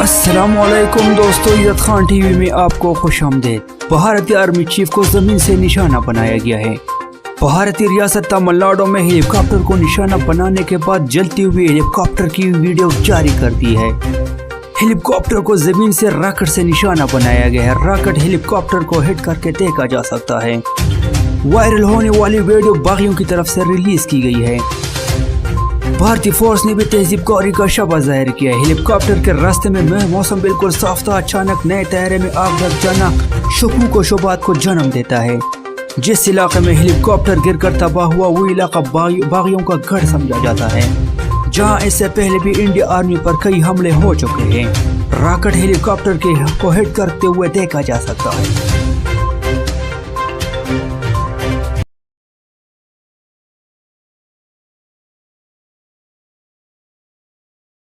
अस्सलामुअलैकुम दोस्तों, इज़्ज़त खान टीवी में आपको खुश आमदीद। भारतीय आर्मी चीफ को जमीन से निशाना बनाया गया है। भारतीय रियासत तमिलनाडु में हेलीकॉप्टर को निशाना बनाने के बाद जलती हुई हेलीकॉप्टर की वीडियो जारी कर दी है। हेलीकॉप्टर को जमीन से रॉकेट से निशाना बनाया गया है। रॉकेट हेलीकॉप्टर को हिट करके देखा जा सकता है। वायरल होने वाली वीडियो बागियों की तरफ से रिलीज की गई है। भारतीय फोर्स ने भी तहज़ीबकारी का शबा जाहिर किया। हेलीकॉप्टर के रास्ते में मौसम बिल्कुल साफ था। अचानक नए तैयारे में आग लग जाना शकूक व शुबात को जन्म देता है। जिस इलाके में हेलीकॉप्टर गिरकर तबाह हुआ वो इलाका बागियों का गढ़ समझा जाता है, जहां इससे पहले भी इंडियन आर्मी पर कई हमले हो चुके हैं। रॉकेट हेलीकॉप्टर को हिट करते हुए देखा जा सकता है।